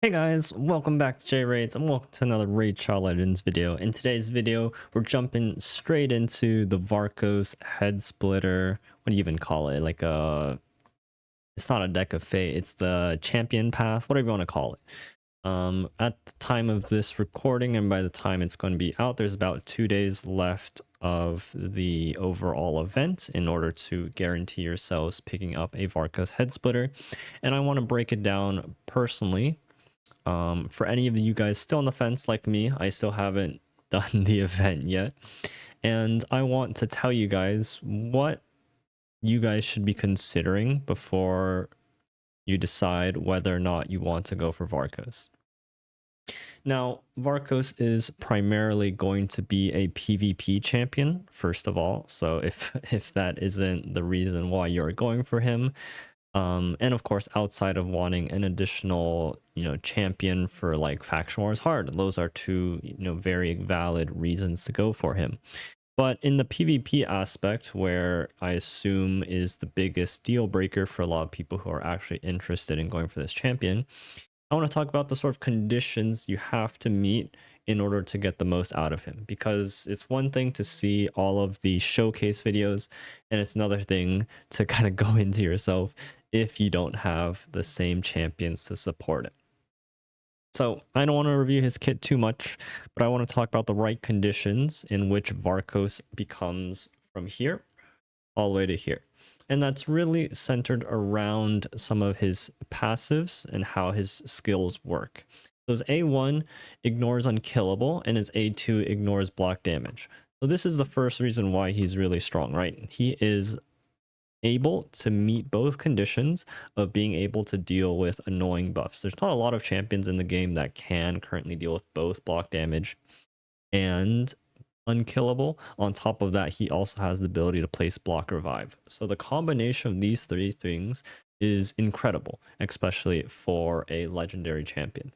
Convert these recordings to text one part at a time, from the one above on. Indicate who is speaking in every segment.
Speaker 1: Hey guys, welcome back to J Raids and welcome to another Raid Shadow Legends video. In today's video, we're jumping straight into the Varkos head splitter. What do you even call it? It's not a deck of fate, it's the champion path, whatever you want to call it. At the time of this recording and by the time it's going to be out, there's about 2 days left of the overall event in order to guarantee yourselves picking up a Varkos head splitter. And I want to break it down personally. For any of you guys still on the fence like me, I still haven't done the event yet. And I want to tell you guys what you guys should be considering before you decide whether or not you want to go for Varkos. Now, Varkos is primarily going to be a PvP champion, first of all. So if that isn't the reason why you're going for him, and of course, outside of wanting an additional, champion for like faction wars hard, those are two, very valid reasons to go for him. But in the PvP aspect, where I assume is the biggest deal breaker for a lot of people who are actually interested in going for this champion, I want to talk about the sort of conditions you have to meet in order to get the most out of him, because it's one thing to see all of the showcase videos and it's another thing to kind of go into yourself if you don't have the same champions to support it. So I don't want to review his kit too much, but I want to talk about the right conditions in which Varkos becomes from here all the way to here. And that's really centered around some of his passives and how his skills work. So his A1 ignores unkillable and his A2 ignores block damage. So this is the first reason why he's really strong, right? He is able to meet both conditions of being able to deal with annoying buffs. There's not a lot of champions in the game that can currently deal with both block damage and unkillable. On top of that, he also has the ability to place block revive. So the combination of these three things is incredible, especially for a legendary champion.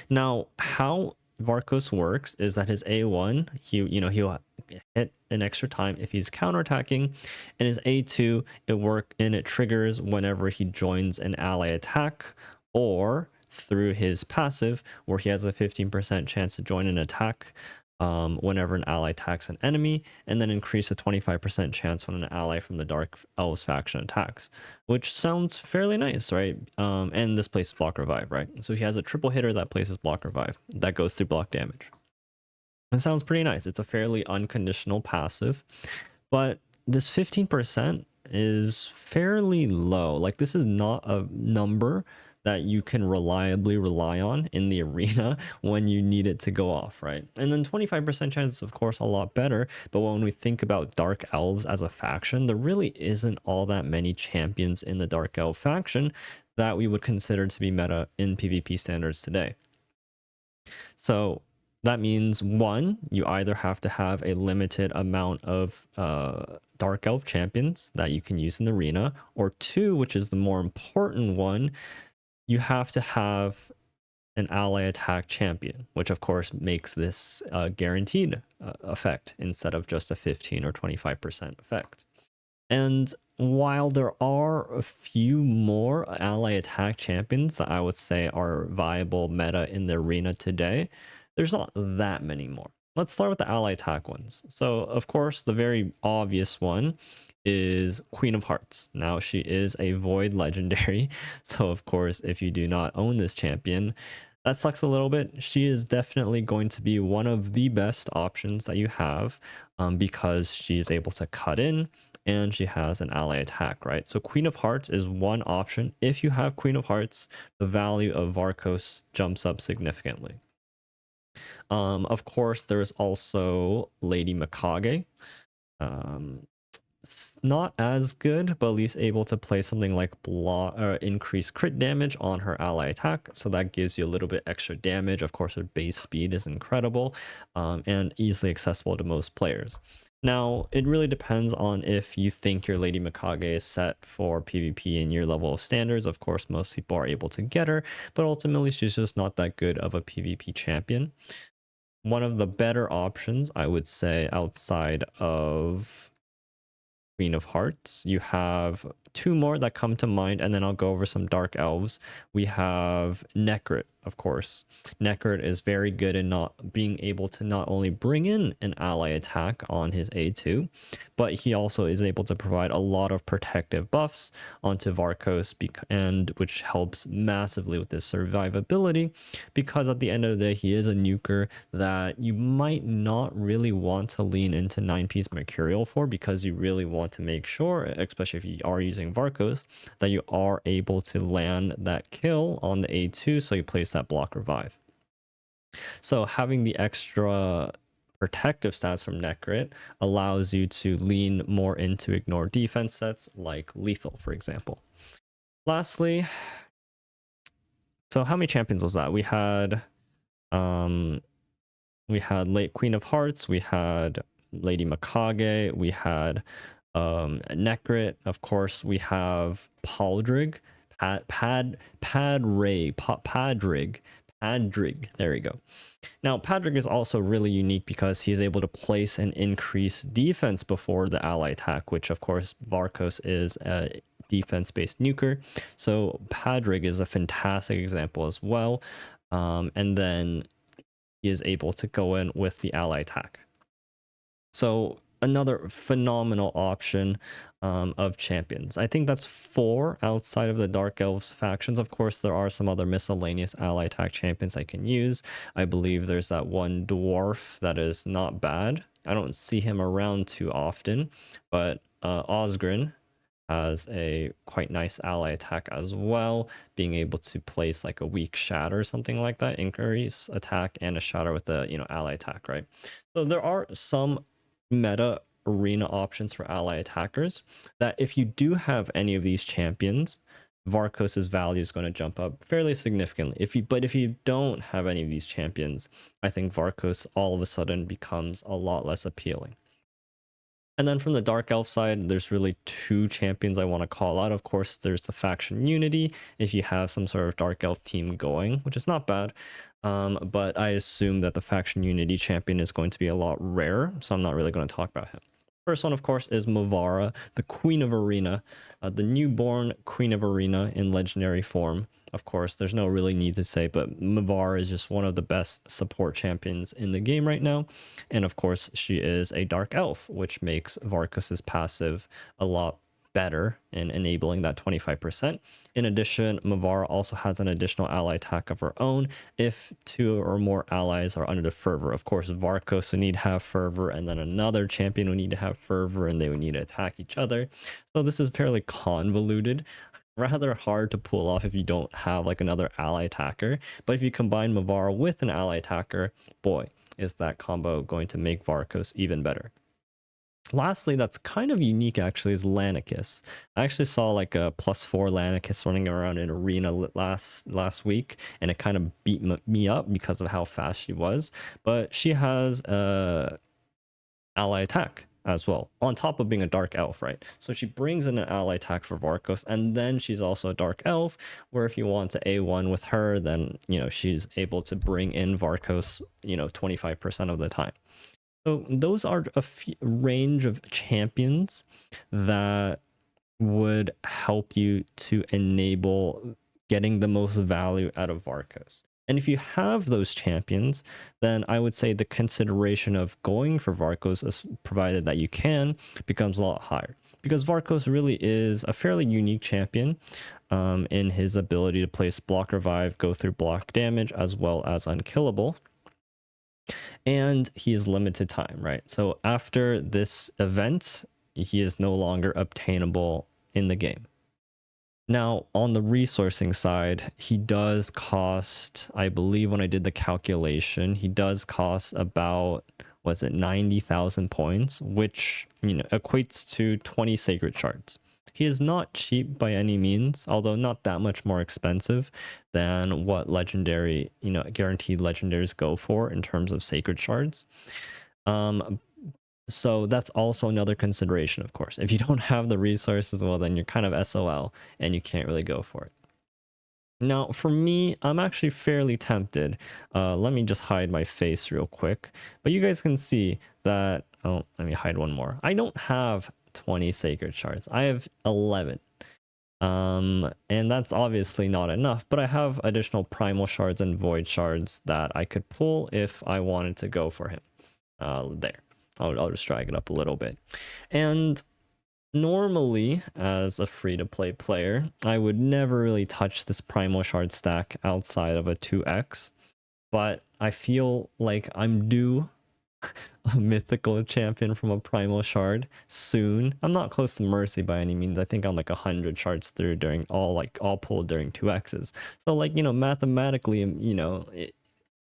Speaker 1: Now, how Varkos works is that his A1, he'll hit an extra time if he's counterattacking, and his A2 it triggers whenever he joins an ally attack, or through his passive where he has a 15% chance to join an attack whenever an ally attacks an enemy, and then increase a 25% chance when an ally from the Dark Elves faction attacks, which sounds fairly nice, right? And this places block revive, right? So he has a triple hitter that places block revive that goes through block damage. It sounds pretty nice. It's a fairly unconditional passive, but this 15% is fairly low. Like, this is not a number that you can reliably rely on in the arena when you need it to go off, right? And then 25% chance is of course a lot better, but when we think about Dark Elves as a faction, there really isn't all that many champions in the Dark Elf faction that we would consider to be meta in PvP standards today. So that means, one, you either have to have a limited amount of Dark Elf champions that you can use in the arena, or two, which is the more important one, you have to have an ally attack champion, which of course makes this guaranteed effect instead of just a 15 or 25% effect. And while there are a few more ally attack champions that I would say are viable meta in the arena today, there's not that many more. Let's start with the ally attack ones. So of course, the very obvious one is Queen of Hearts. Now, she is a void legendary, so of course, if you do not own this champion, that sucks a little bit. She is definitely going to be one of the best options that you have, because she is able to cut in and she has an ally attack, right? So Queen of Hearts is one option. If you have Queen of Hearts, the value of Varkos jumps up significantly. Of course, there's also Lady Mikage. It's not as good, but at least able to play something like block or increase crit damage on her ally attack, so that gives you a little bit extra damage. Of course, her base speed is incredible, and easily accessible to most players. Now, it really depends on if you think your Lady Mikage is set for PvP in your level of standards. Of course, most people are able to get her, but ultimately she's just not that good of a PvP champion. One of the better options, I would say, outside of Queen of Hearts. You have two more that come to mind, and then I'll go over some Dark Elves. We have Necrit, of course. Necrit is very good in not being able to not only bring in an ally attack on his A2, but he also is able to provide a lot of protective buffs onto Varkos, and which helps massively with his survivability, because at the end of the day, he is a nuker that you might not really want to lean into 9-piece Mercurial for, because you really want to make sure, especially if you are using Varkos, that you are able to land that kill on the A2 so you place that block revive. So having the extra protective stats from Necrit allows you to lean more into ignore defense sets like Lethal, for example. Lastly, so how many champions was that? We had late Queen of Hearts, we had Lady Mikage, we had Necrit, of course, we have Padrig, Padrig, there we go. Now, Padrig is also really unique because he is able to place and increase defense before the ally attack, which of course Varkos is a defense-based nuker. So Padrig is a fantastic example as well. And then he is able to go in with the ally attack. So another phenomenal option of champions. I think that's 4 outside of the Dark Elves factions. Of course, there are some other miscellaneous ally attack champions I can use. I believe there's that one dwarf that is not bad. I don't see him around too often, but Osgrin has a quite nice ally attack as well, being able to place like a weak shatter or something like that, increase attack and a shatter with the ally attack, right? So there are some meta arena options for ally attackers that if you do have any of these champions, Varkos's value is going to jump up fairly significantly. But if you don't have any of these champions, I think Varkos all of a sudden becomes a lot less appealing. And then from the Dark Elf side, there's really 2 champions I want to call out. Of course, there's the faction Unity, if you have some sort of Dark Elf team going, which is not bad. But I assume that the faction Unity champion is going to be a lot rarer, so I'm not really going to talk about him. First one, of course, is Mavara, the Queen of Arena, the newborn Queen of Arena in legendary form. Of course, there's no really need to say, but Mavara is just one of the best support champions in the game right now. And of course, she is a Dark Elf, which makes Varkos's passive a lot better in enabling that 25%. In addition, Mavara also has an additional ally attack of her own if 2 or more allies are under the fervor. Of course, Varkos would need to have fervor, and then another champion would need to have fervor, and they would need to attack each other. So this is fairly convoluted, rather hard to pull off if you don't have like another ally attacker. But if you combine Mavara with an ally attacker, boy, is that combo going to make Varkos even better. Lastly, that's kind of unique actually, is Lanicus. I actually saw like a +4 Lanicus running around in arena last week, and it kind of beat me up because of how fast she was. But she has ally attack as well, on top of being a Dark Elf, right? So she brings in an ally attack for Varkos, and then she's also a Dark Elf, where if you want to A1 with her, then she's able to bring in Varkos 25% of the time. So those are a range of champions that would help you to enable getting the most value out of Varkos. And if you have those champions, then I would say the consideration of going for Varkos, provided that you can, becomes a lot higher. Because Varkos really is a fairly unique champion in his ability to place block revive, go through block damage, as well as unkillable. And he is limited time, right? So after this event, he is no longer obtainable in the game. Now, on the resourcing side, he does cost, I believe when I did the calculation, he does cost about, 90,000 points, which, equates to 20 sacred shards. He is not cheap by any means, although not that much more expensive than what legendary, guaranteed legendaries go for in terms of sacred shards. So that's also another consideration, of course. If you don't have the resources, well, then you're kind of SOL and you can't really go for it. Now, for me, I'm actually fairly tempted. Let me just hide my face real quick. But you guys can see that, oh, let me hide one more. I don't have 20 sacred shards. I have 11. And that's obviously not enough, but I have additional primal shards and void shards that I could pull if I wanted to go for him. There. I'll just drag it up a little bit. And normally, as a free-to-play player, I would never really touch this primal shard stack outside of a 2x, but I feel like I'm due a mythical champion from a primal shard soon. I'm not close to Mercy by any means. I think I'm like 100 shards through during all pulled during 2x's. So like, you know, mathematically, you know,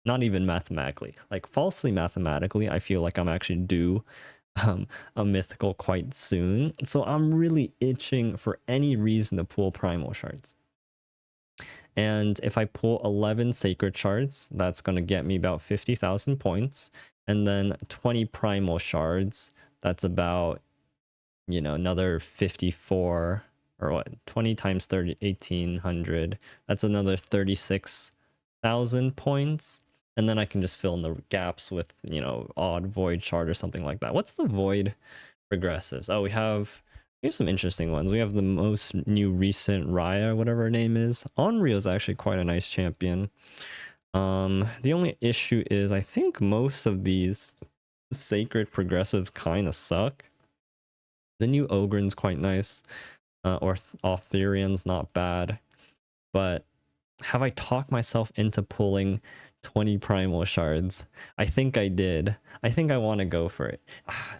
Speaker 1: not even mathematically, like falsely mathematically, I feel like I'm actually due a mythical quite soon. So I'm really itching for any reason to pull primal shards. And if I pull 11 sacred shards, that's going to get me about 50,000 points. And then 20 primal shards, that's about, you know, another 54, or what, 20 times 30, 1800. That's another 36,000 points. And then I can just fill in the gaps with, you know, odd void shard or something like that. What's the void progressives? Oh, we have some interesting ones. We have the most new recent Raya, whatever her name is. Onryo is actually quite a nice champion. The only issue is I think most of these sacred progressives kind of suck. The new Ogren's quite nice, or Autherian's not bad, but have I talked myself into pulling 20 primal shards? I think I did. I think I want to go for it.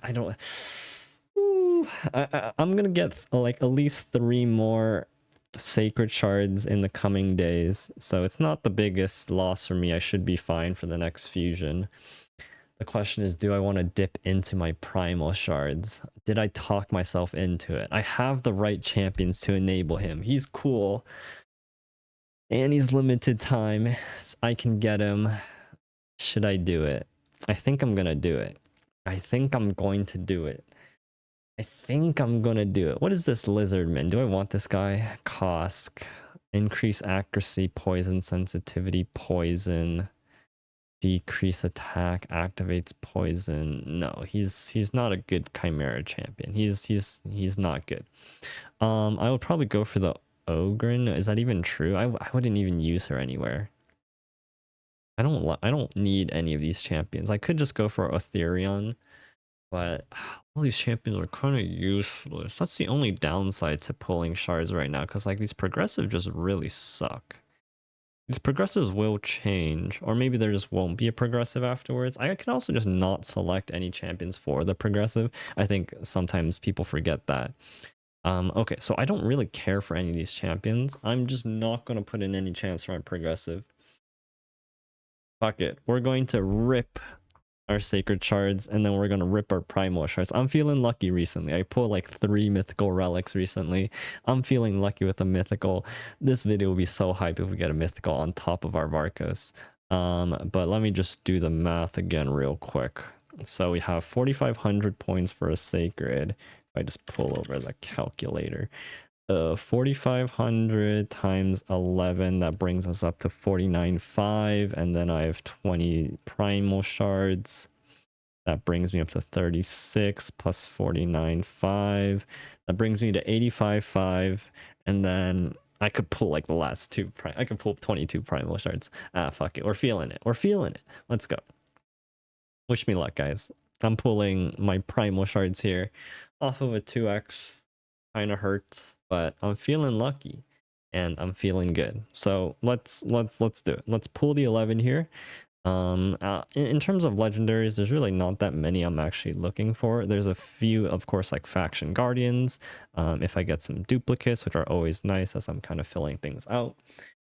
Speaker 1: I don't. I'm gonna get like at least 3 more sacred shards in the coming days, so it's not the biggest loss for me. I should be fine for the next fusion. The question is, do I want to dip into my primal shards? Did I talk myself into it? I have the right champions to enable him. He's cool and he's limited time. I can get him. Should I do it? I think I'm gonna do it. I think I'm going to do it. I think I'm gonna do it. What is this Lizardman? Do I want this guy? Kosk. Increase accuracy, poison sensitivity, poison. Decrease attack, activates poison. No, he's not a good Chimera champion. He's not good. I would probably go for the Ogren. Is that even true? I wouldn't even use her anywhere. I don't need any of these champions. I could just go for Aetherion, but all these champions are kind of useless. That's the only downside to pulling shards right now, because like these progressive just really suck. These progressives will change, or maybe there just won't be a progressive afterwards. I can also just not select any champions for the progressive. I think sometimes people forget that. Okay, so I don't really care for any of these champions. I'm just not going to put in any chance for my progressive. Fuck it. We're going to rip our sacred shards, and then we're gonna rip our primal shards. I'm feeling lucky recently. I pulled like 3 mythical relics recently. I'm feeling lucky with a mythical. This video will be so hype if we get a mythical on top of our Varkos. But let me just do the math again real quick. So we have 4,500 points for a sacred. If I just pull over the calculator, 4,500 times 11, that brings us up to 49,500, and then I have 20 primal shards. That brings me up to 36 plus 49,500. That brings me to 85,500, and then I could pull like the last 2. I could pull 22 primal shards. Fuck it. We're feeling it. We're feeling it. Let's go. Wish me luck, guys. I'm pulling my primal shards here off of a 2x. Kind of hurts, but I'm feeling lucky and I'm feeling good. So let's do it. Let's pull the 11 here. In terms of legendaries, there's really not that many I'm actually looking for. There's a few, of course, like faction guardians. If I get some duplicates, which are always nice as I'm kind of filling things out.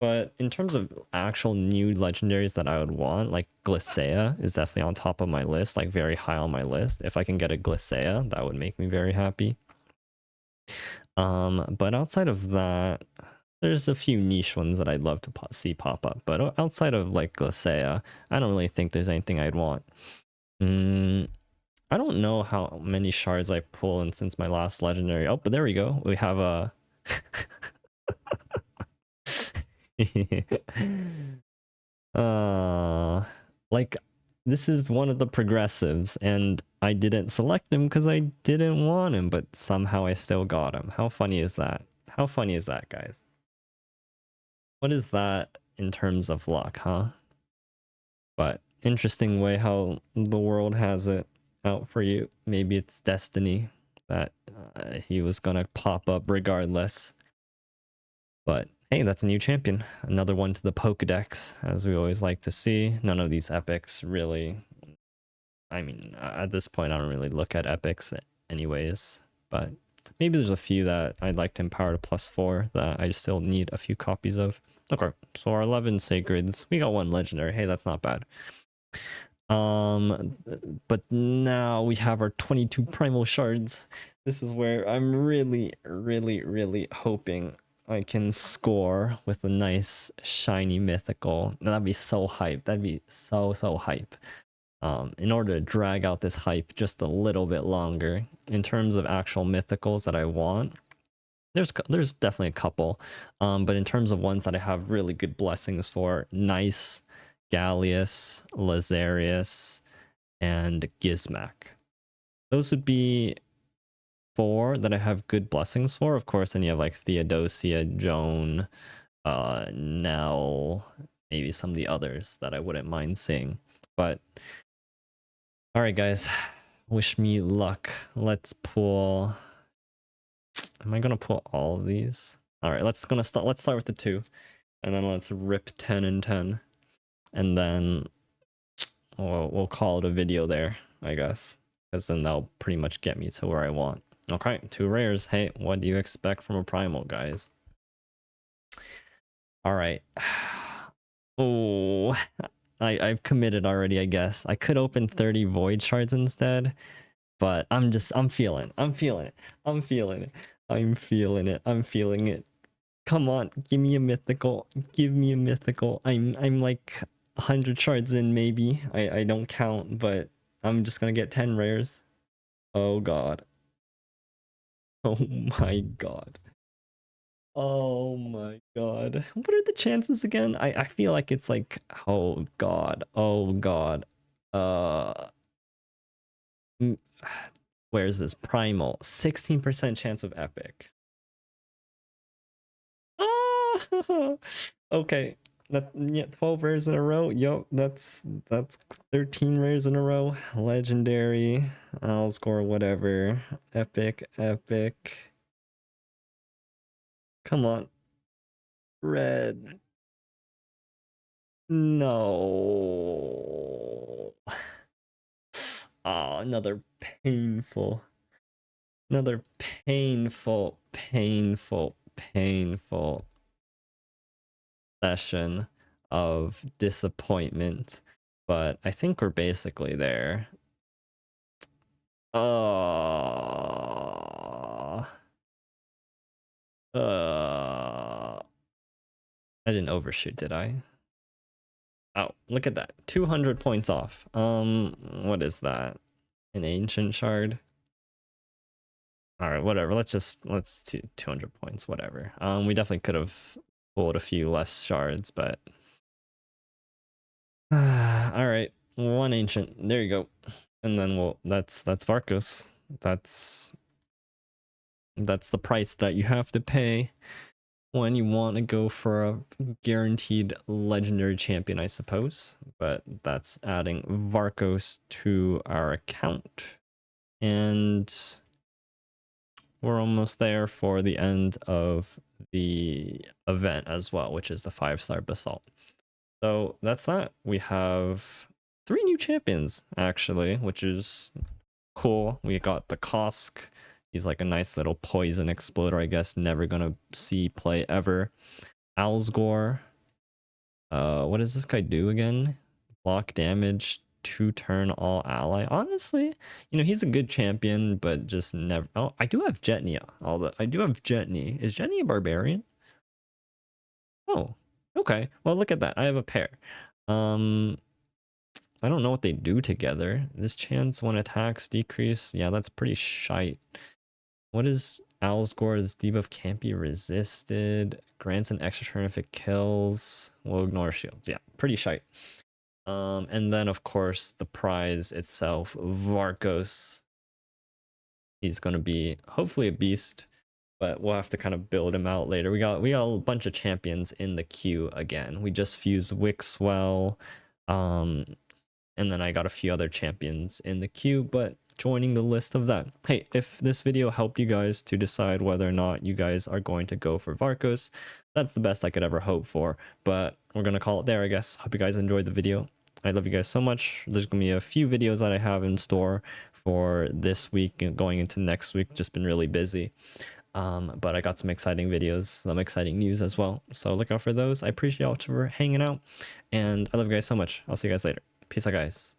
Speaker 1: But in terms of actual new legendaries that I would want, like Glycea is definitely on top of my list, like very high on my list. If I can get a Glycea, that would make me very happy. But outside of that, there's a few niche ones that I'd love to see pop up. But outside of like Glycea, I don't really think there's anything I'd want. I don't know how many shards I pull in since my last legendary. Oh, but there we go. We have a like this is one of the progressives, and I didn't select him because I didn't want him, but somehow I still got him. How funny is that? How funny is that, guys? What is that in terms of luck, huh? But interesting way how the world has it out for you. Maybe it's destiny that he was gonna pop up regardless. But hey, that's a new champion. Another one to the Pokedex, as we always like to see. None of these epics really... I mean, at this point, I don't really look at epics anyways. But maybe there's a few that I'd like to empower to +4 that I still need a few copies of. Okay, so our 11 sacreds. We got one legendary. Hey, that's not bad. But now we have our 22 primal shards. This is where I'm really hoping I can score with a nice shiny mythical. That'd be so hype. That'd be so hype. In order to drag out this hype just a little bit longer in terms of actual mythicals that I want, there's definitely a couple, but in terms of ones that I have really good blessings for, Nice, Gallius, Lazarius, and Gizmak. Those would be 4 that I have good blessings for. Of course, then you have like Theodosia, Joan, Nell, maybe some of the others that I wouldn't mind seeing. But all right, guys, wish me luck. Let's pull. Am I gonna pull all of these? All right, let's start with the 2, and then let's rip 10 and 10, and then we'll call it a video there, I guess, because then that'll pretty much get me to where I want. Okay, 2 rares. Hey, what do you expect from a primal, guys? All right. Oh, I've committed already, I guess. I could open 30 void shards instead, but I'm feeling it. Come on, give me a mythical. Give me a mythical. I'm like 100 shards in, maybe. I don't count, but I'm just gonna get 10 rares. Oh god. Oh my god. Oh my god. What are the chances again? I feel like it's like, oh god. Oh god. Mm, Where's this primal? 16% chance of epic. Ah! Okay. Yeah, 12 rares in a row. Yup, that's 13 rares in a row. Legendary. I'll score whatever. Epic. Come on. Red. No. Oh, another painful session of disappointment, but I think we're basically there. I didn't overshoot, did I? Oh, look at that. 200 points off. What is that? An ancient shard? All right, whatever. Let's 200 points, whatever. We definitely could have pulled a few less shards, but all right, 1 ancient. There you go. And then that's Varkos. That's the price that you have to pay when you want to go for a guaranteed legendary champion, I suppose. But that's adding Varkos to our account. And we're almost there for the end of the event as well, which is the 5-star basalt. So that's that. We have 3 new champions, actually, which is cool. We got the Kosk. He's like a nice little poison exploder, I guess. Never gonna see play ever. Alsgore. What does this guy do again? Block damage, 2-turn all ally. Honestly, you know, he's a good champion, but just never... Oh, I do have Jetney. I do have Jetney. Is Jetney a barbarian? Oh, okay. Well, look at that. I have a pair. I don't know what they do together. This chance when attacks decrease. Yeah, that's pretty shite. What is Alsgore's debuff can't be resisted. Grants an extra turn if it kills. Will ignore shields. Yeah, pretty shite. And then of course the prize itself, Varkos. He's gonna be hopefully a beast, but we'll have to kind of build him out later. We got a bunch of champions in the queue again. We just fused Wixwell, um, and then I got a few other champions in the queue, but joining the list of that. Hey, if this video helped you guys to decide whether or not you guys are going to go for Varkos, that's the best I could ever hope for. But we're gonna call it there, I guess. Hope you guys enjoyed the video. I love you guys so much. There's gonna be a few videos that I have in store for this week and going into next week. Just been really busy. But I got some exciting videos, some exciting news as well. So look out for those. I appreciate y'all for hanging out, and I love you guys so much. I'll see you guys later. Peace out, guys.